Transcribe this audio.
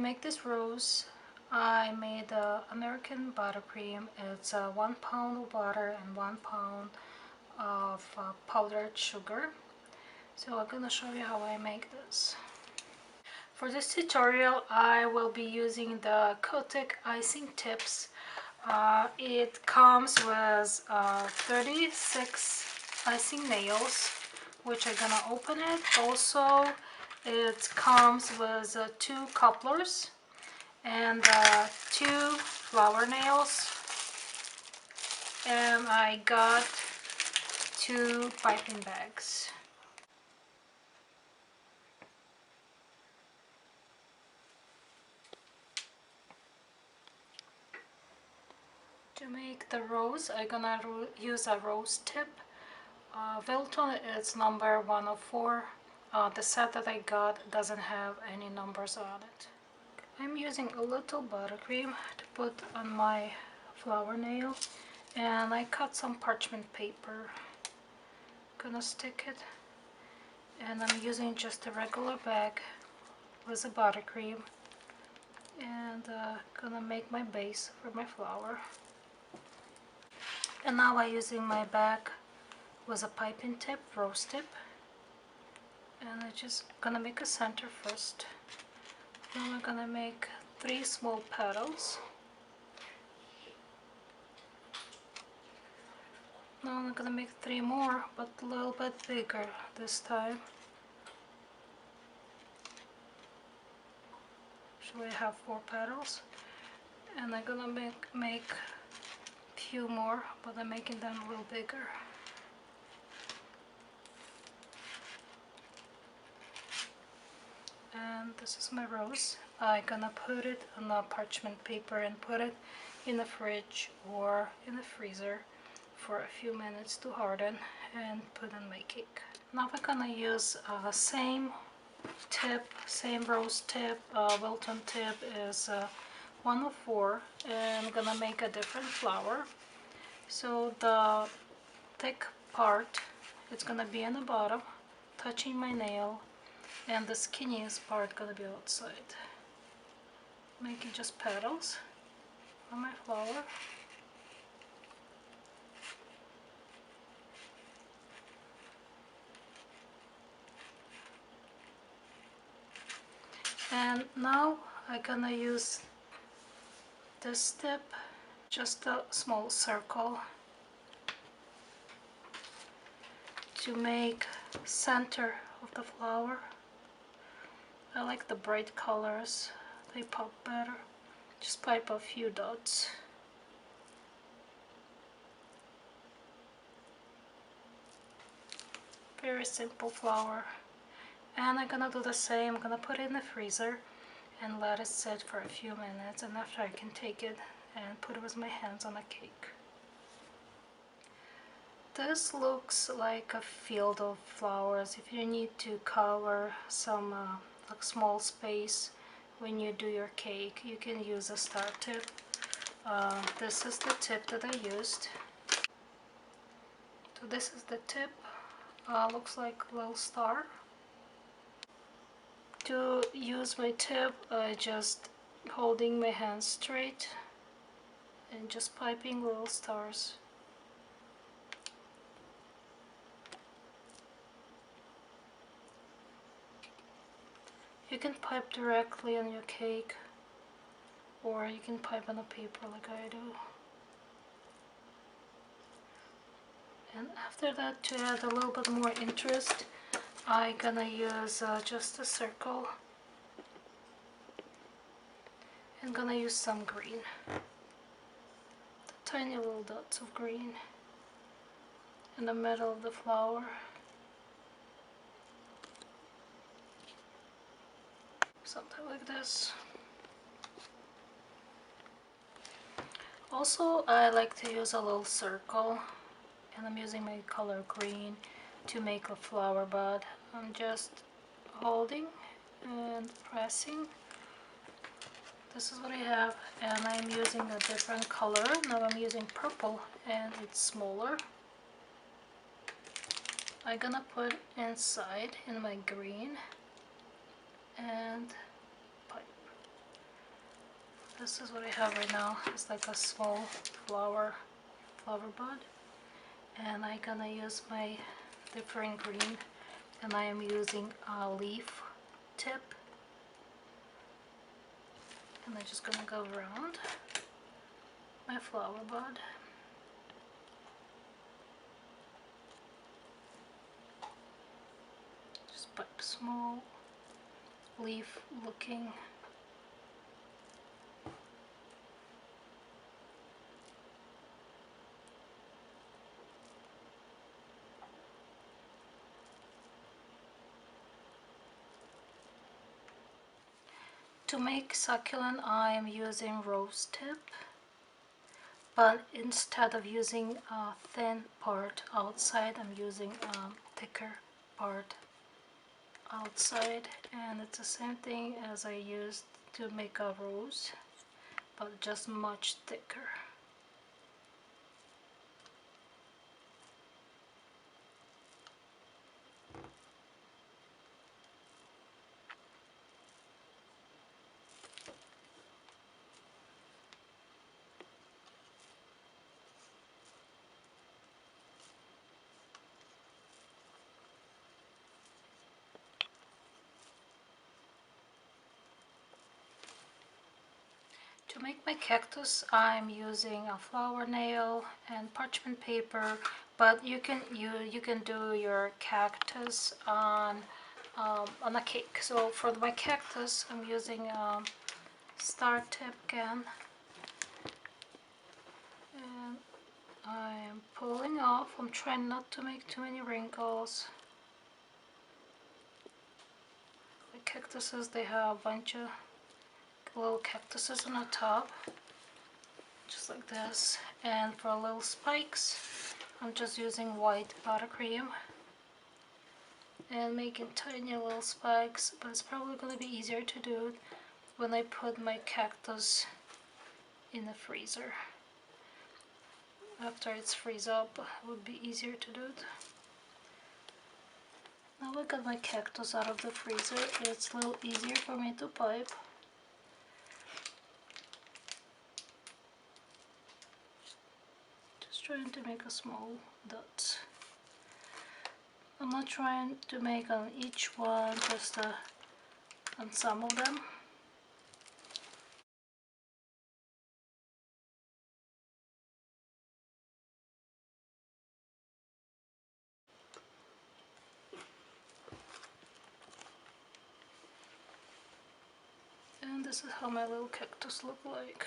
make this rose, I made American buttercream. It's 1 pound of butter and 1 pound of powdered sugar. So I'm gonna show you how I make this. For this tutorial, I will be using the Kootek icing tips. It comes with 36 icing nails, which I'm gonna open it. Also, it comes with 2 couplers and 2 flower nails, and I got 2 piping bags. To make the rose, I'm gonna use a rose tip. Wilton is number 104. The set that I got doesn't have any numbers on it. I'm using a little buttercream to put on my flower nail, and I cut some parchment paper. Gonna stick it, and I'm using just a regular bag with a buttercream, and gonna make my base for my flower. And now I'm using my bag with a piping tip, rose tip, and I'm just gonna make a center first. Then I'm gonna make 3 small petals. Now I'm gonna make 3 more, but a little bit bigger this time. So I have 4 petals, and I'm gonna make few more, but I'm making them a little bigger. And this is my rose. I'm gonna put it on a parchment paper and put it in the fridge or in the freezer for a few minutes to harden and put in my cake. Now we're gonna use same tip, same rose tip. Wilton tip is 104, and I'm gonna make a different flower. So the thick part, it's gonna be in the bottom, touching my nail, and the skinniest part gonna be outside. Making just petals on my flower. And now I'm gonna use this tip, just a small circle, to make center of the flower. I like the bright colors, they pop better. Just pipe a few dots. Very simple flower. And I'm gonna do the same. I'm gonna put it in the freezer and let it sit for a few minutes, and after I can take it and put it with my hands on a cake. This looks like a field of flowers. If you need to cover some like small space when you do your cake, you can use a star tip. This is the tip that I used. So this is the tip. Looks like a little star. To use my tip, I just holding my hands straight and just piping little stars. You can pipe directly on your cake, or you can pipe on a paper like I do. And after that, to add a little bit more interest, I'm gonna use just a circle. I'm gonna use some green. The tiny little dots of green in the middle of the flower. Something like this. Also, I like to use a little circle, and I'm using my color green to make a flower bud. I'm just holding and pressing. This is what I have, and I'm using a different color. Now I'm using purple, and it's smaller. I'm gonna put inside in my green and pipe. this is what I have right now. It's like a small flower bud, and I'm gonna use my different green, and I am using a leaf tip, and I'm just gonna go around my flower bud. Just like small leaf looking. To make succulent, I am using rose tip, but instead of using a thin part outside, I'm using a thicker part outside, and it's the same thing as I used to make a rose, but just much thicker. To make my cactus, I'm using a flower nail and parchment paper, but you can do your cactus on a cake. So for my cactus, I'm using star tip again, and I'm pulling off. I'm trying not to make too many wrinkles. The cactuses, they have a bunch of little cactuses on the top, just like this. And for little spikes, I'm just using white buttercream and making tiny little spikes, but it's probably going to be easier to do it when I put my cactus in the freezer. After it's freeze up, it would be easier to do it. Now I got my cactus out of the freezer, it's a little easier for me to pipe. Just trying to make a small dot. I'm not trying to make on each one, just on some of them. And this is how my little cactus look like.